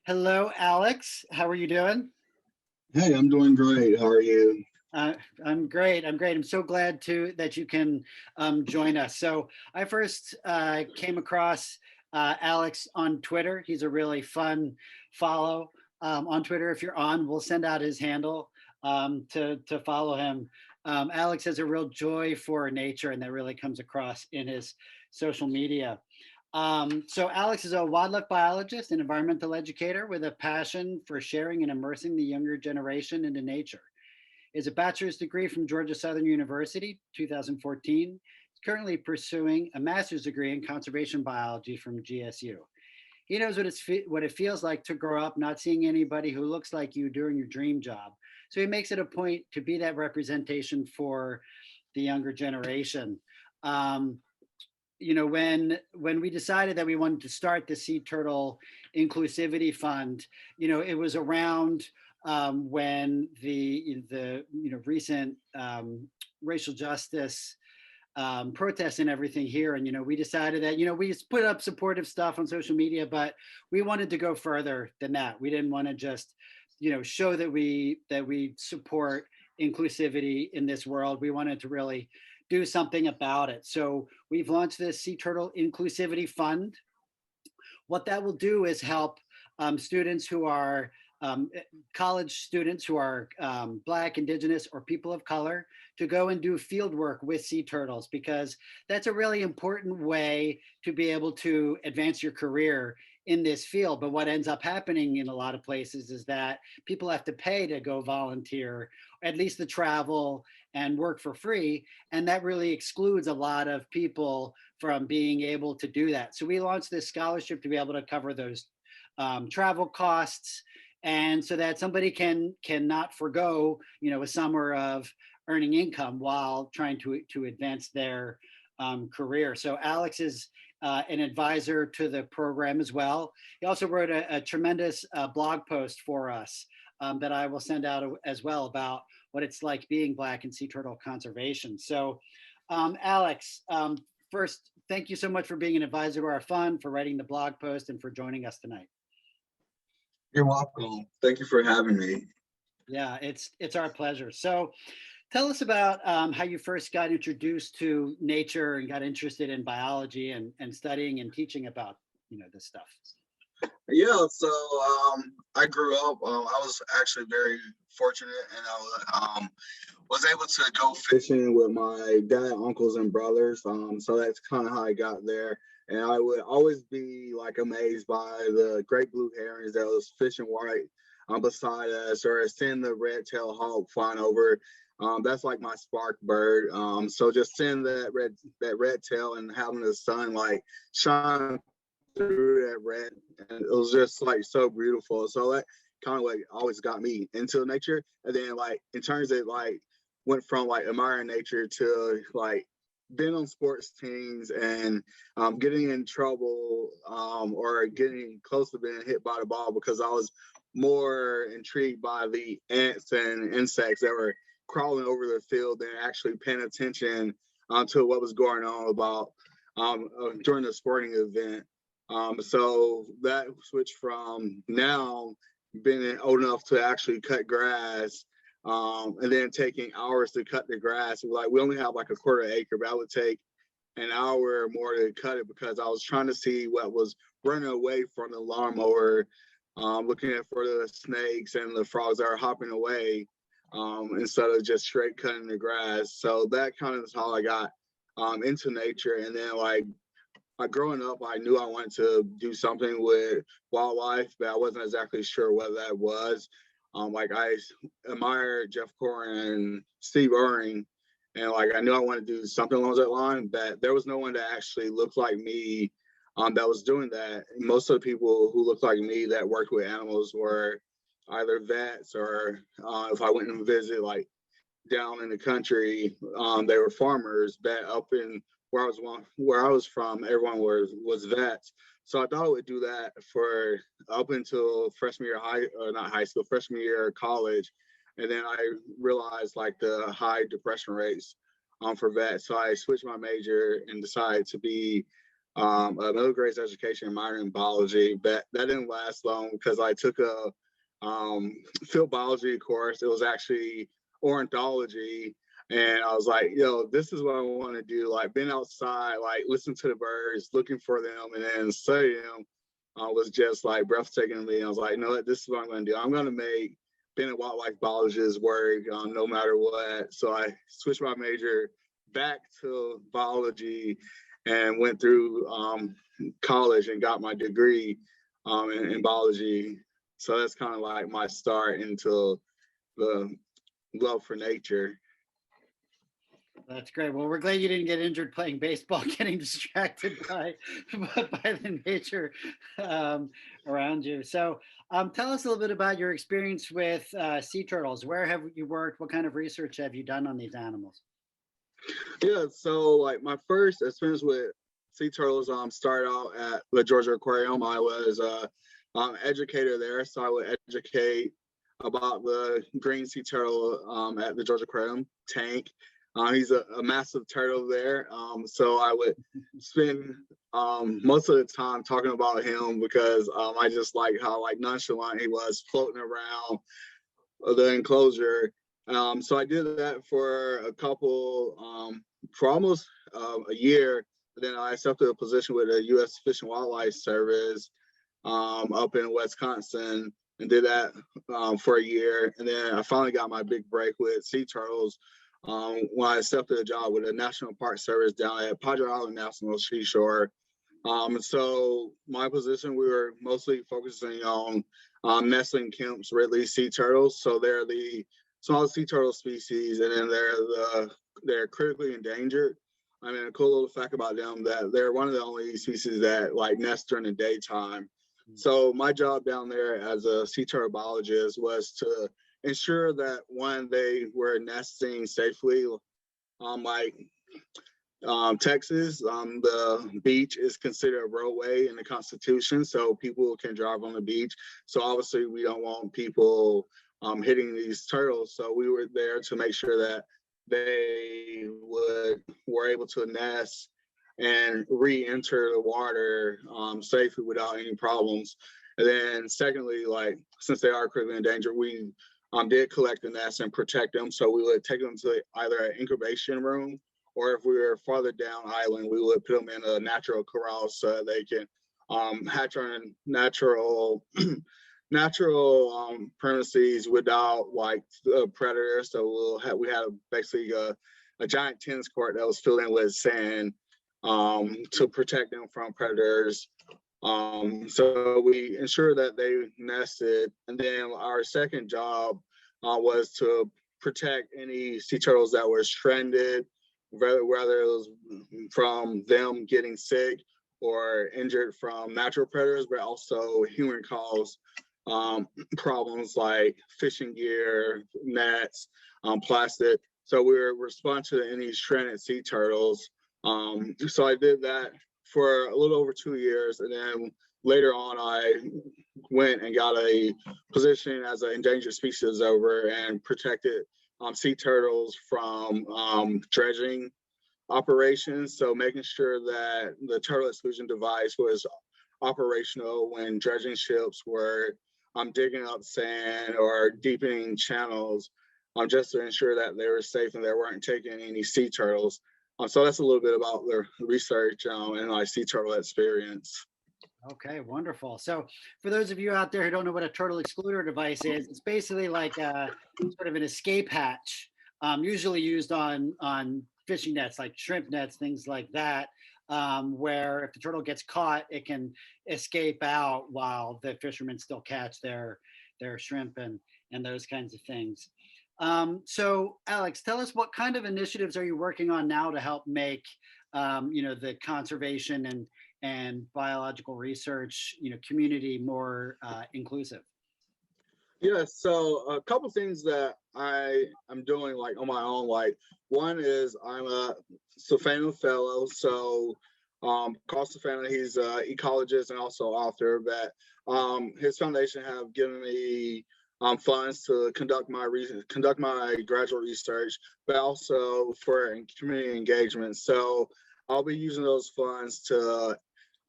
Hello, Alex. How are you doing? Hey, I'm doing great. How are you? Uh, I'm great. I'm great. I'm so glad to that you can join us. So I first came across Alex on Twitter. He's a really fun follow on Twitter. If you're on, we'll send out his handle to follow him. Alex has a real joy for nature, and that really comes across in his social media. So Alex is a wildlife biologist and environmental educator with a passion for sharing and immersing the younger generation into nature. He has a bachelor's degree from Georgia Southern University, 2014. He's currently pursuing a master's degree in conservation biology from GSU. He knows what it feels like to grow up not seeing anybody who looks like you doing your dream job. So he makes it a point to be that representation for the younger generation. Um, when we decided that we wanted to start the Sea Turtle Inclusivity Fund, it was around when the recent racial justice protests and everything here, and we decided that we just put up supportive stuff on social media, but we wanted to go further than that. We didn't want to just show that we support inclusivity in this world. We wanted to really do something about it. So we've launched this Sea Turtle Inclusivity Fund. What that will do is help students who are college students who are Black, Indigenous, or people of color to go and do field work with sea turtles, because that's a really important way to be able to advance your career in this field. But what ends up happening in a lot of places is that people have to pay to go volunteer, or at least the travel and work for free. And that really excludes a lot of people from being able to do that. So we launched this scholarship to be able to cover those travel costs, and so that somebody cannot forego a summer of earning income while trying to advance their career. So Alex is an advisor to the program as well. He also wrote a tremendous blog post for us that I will send out as well about what it's like being Black in sea turtle conservation. So Alex, first, thank you so much for being an advisor to our fund, for writing the blog post, and for joining us tonight. You're welcome. Thank you for having me. Yeah, it's our pleasure. So tell us about how you first got introduced to nature and got interested in biology and studying and teaching about this stuff. Yeah, so I grew up. I was actually very fortunate, and was able to go fishing with my dad, uncles, and brothers. So that's kind of how I got there. And I would always be like amazed by the great blue herons that was fishing right beside us, or seeing the red-tailed hawk flying over. That's like my spark bird. So just seeing that red tail and having the sun like shine through that red, and it was just like so beautiful. So that kind of like always got me into nature. And then like in terms of like went from like admiring nature to like being on sports teams and getting in trouble or getting close to being hit by the ball because I was more intrigued by the ants and insects that were crawling over the field than actually paying attention to what was going on about during the sporting event. So that switched from now being old enough to actually cut grass, and then taking hours to cut the grass. Like we only have like a quarter acre, but I would take an hour or more to cut it because I was trying to see what was running away from the lawnmower, looking at for the snakes and the frogs that are hopping away, instead of just straight cutting the grass. So that kind of is how I got into nature. And then like growing up, I knew I wanted to do something with wildlife, but I wasn't exactly sure what that was. Like I admire Jeff Corrin and Steve Irving, and like I knew I wanted to do something along that line, but there was no one that actually looked like me that was doing that. Most of the people who looked like me that worked with animals were either vets or if I went and visit like down in the country, they were farmers. But up in where I was from, everyone was vets. So I thought I would do that for up until freshman year not high school, freshman year of college, and then I realized like the high depression rates for vets. So I switched my major and decided to be a middle grades education minor in biology, but that didn't last long because I took a field biology course. It was actually ornithology. And I was like, yo, this is what I want to do. Like being outside, like listen to the birds, looking for them, and then study them was just like breathtaking to me. I was like, no, this is what I'm going to do. I'm going to make being a wildlife biologist work no matter what. So I switched my major back to biology and went through college and got my degree in biology. So that's kind of like my start into the love for nature. That's great. Well, we're glad you didn't get injured playing baseball, getting distracted by the nature around you. So, tell us a little bit about your experience with sea turtles. Where have you worked? What kind of research have you done on these animals? Yeah, so like my first experience with sea turtles started out at the Georgia Aquarium. I was educator there, so I would educate about the green sea turtle at the Georgia Aquarium tank. He's a massive turtle there, so I would spend most of the time talking about him because I just like how like nonchalant he was floating around the enclosure. So I did that for for almost a year. Then I accepted a position with the U.S. Fish and Wildlife Service up in Wisconsin and did that for a year. And then I finally got my big break with sea turtles when I accepted a job with the National Park Service down at Padre Island National Seashore. So my position, we were mostly focusing on nesting Kemp's Ridley sea turtles. So they're the smallest sea turtle species, and then they're critically endangered. I mean, a cool little fact about them that they're one of the only species that like nest during the daytime. So my job down there as a sea turtle biologist was to ensure that when they were nesting safely, like Texas, the beach is considered a roadway in the Constitution, so people can drive on the beach. So obviously, we don't want people hitting these turtles. So we were there to make sure that they were able to nest and re-enter the water safely without any problems. And then, secondly, like since they are critically endangered, we did collect the nests and protect them. So we would take them to either an incubation room, or if we were farther down island, we would put them in a natural corral so they can hatch on natural premises without like predators. So we had basically a giant tennis court that was filled in with sand to protect them from predators. So we ensured that they nested, and then our second job was to protect any sea turtles that were stranded, whether it was from them getting sick or injured from natural predators, but also human caused problems like fishing gear, nets, plastic. So we were responding to any stranded sea turtles. So I did that for a little over 2 years, and then later on I went and got a position as an endangered species observer and protected sea turtles from dredging operations. So making sure that the turtle exclusion device was operational when dredging ships were digging up sand or deepening channels, just to ensure that they were safe and they weren't taking any sea turtles. So that's a little bit about the research and my sea turtle experience. Okay, wonderful. So, for those of you out there who don't know what a turtle excluder device is, it's basically like sort of an escape hatch, usually used on fishing nets, like shrimp nets, things like that, where if the turtle gets caught, it can escape out while the fishermen still catch their shrimp and those kinds of things. So, Alex, tell us what kind of initiatives are you working on now to help make the conservation and biological research community more inclusive? Yeah, so a couple things that I am doing like on my own. Like one is I'm a Safano fellow. So Carl Safano, he's an ecologist and also author, but his foundation have given me funds to conduct my graduate research, but also for community engagement. So I'll be using those funds to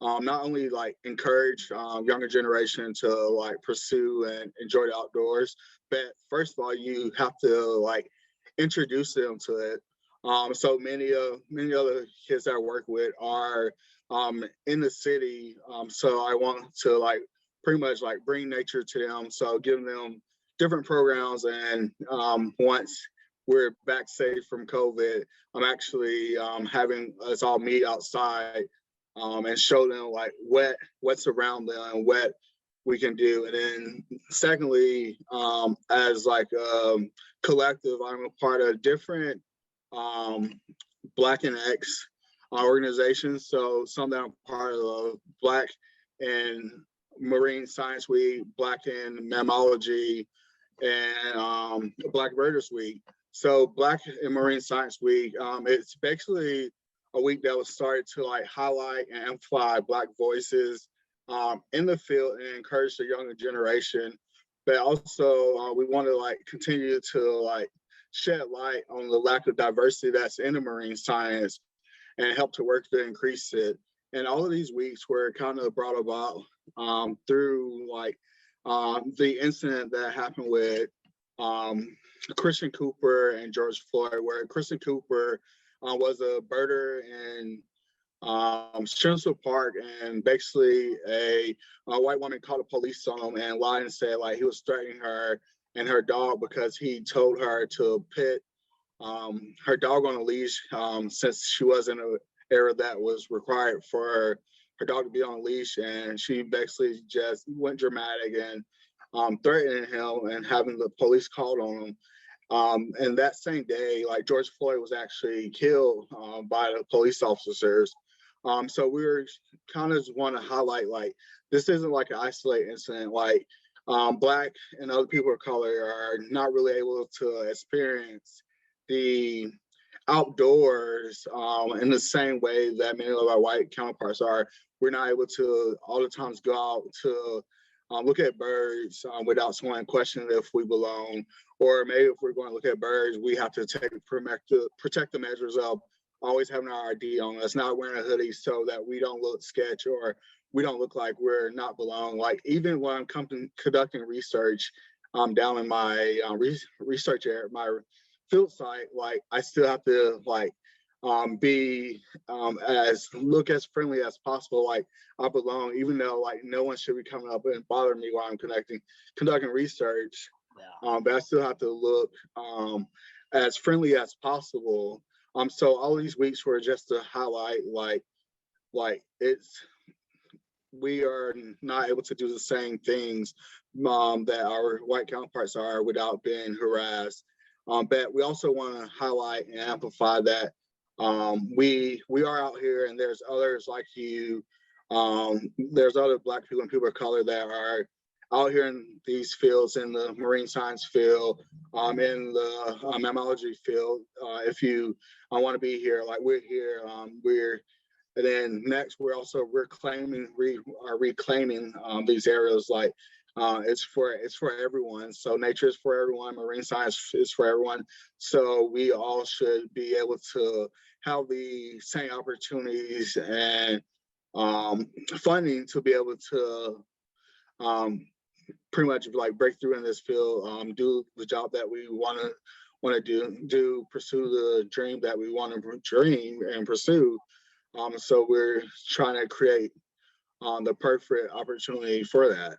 not only like encourage younger generation to like pursue and enjoy the outdoors, but first of all, you have to like introduce them to it. So many other kids that I work with are in the city. So I want to like pretty much like bring nature to them. So giving them different programs, and once we're back safe from COVID, I'm actually having us all meet outside and show them like what's around them and what we can do. And then secondly, as like a collective, I'm a part of different Black and X organizations. So some that I'm part of, Black and Marine Science Week, Black and Mammalogy, and Black Birders Week. So Black and Marine Science Week, it's basically a week that was started to like highlight and amplify Black voices in the field and encourage the younger generation. But also we want to like continue to like shed light on the lack of diversity that's in the marine science and help to work to increase it. And all of these weeks were kind of brought about through like the incident that happened with um, Christian Cooper and George Floyd, where Christian Cooper was a birder in Shenandoah Park, and basically a white woman called the police on him and lied and said like he was threatening her and her dog because he told her to put her dog on a leash since she was in an area that was required for her dog to be on a leash, and she basically just went dramatic and threatening him and having the police called on him. And that same day, like George Floyd was actually killed by the police officers. So we were kind of just want to highlight like this isn't like an isolated incident. Like Black and other people of color are not really able to experience the outdoors in the same way that many of our white counterparts are. We're not able to all the times go out to look at birds without someone questioning if we belong, or maybe if we're going to look at birds, we have to take protective measures of always having our ID on us, not wearing a hoodie so that we don't look sketch or we don't look like we're not belong. Like even when I'm conducting research down in my research area, my field site, like I still have to like be as look as friendly as possible, like I belong, even though like no one should be coming up and bothering me while I'm conducting research. But I still have to look as friendly as possible. So all these weeks were just to highlight like it's we are not able to do the same things that our white counterparts are without being harassed. But we also want to highlight and amplify that we are out here, and there's others like you. There's other Black people and people of color that are out here in these fields, in the marine science field, in the mammalogy field. If you want to be here, like we're here, and then next we're also reclaiming these areas. Like it's for everyone. So nature is for everyone. Marine science is for everyone. So we all should be able to have the same opportunities and funding to be able to pretty much like break through in this field, do the job that we want to do, pursue the dream that we want to dream and pursue. So we're trying to create the perfect opportunity for that.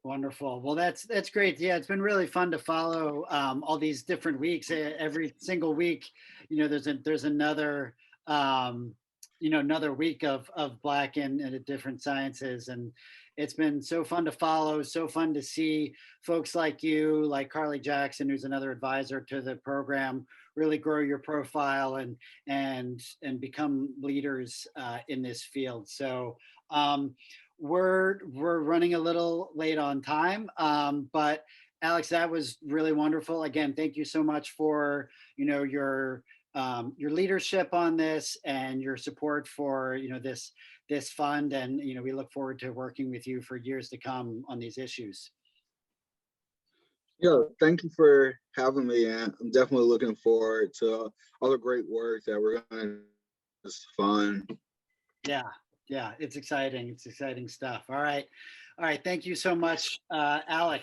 Wonderful. Well, that's great. Yeah, it's been really fun to follow all these different weeks. Every single week, there's another another week of Black and different sciences, and it's been so fun to follow, so fun to see folks like you, like Carly Jackson, who's another advisor to the program, really grow your profile and become leaders in this field. So we're running a little late on time, but Alex, that was really wonderful. Again, thank you so much for your leadership on this and your support for this fund, and we look forward to working with you for years to come on these issues. Yeah, thank you for having me, and I'm definitely looking forward to all the great work that we're going to do. It's fun. Yeah, Yeah, it's exciting. It's exciting stuff. All right. All right. Thank you so much, Alex.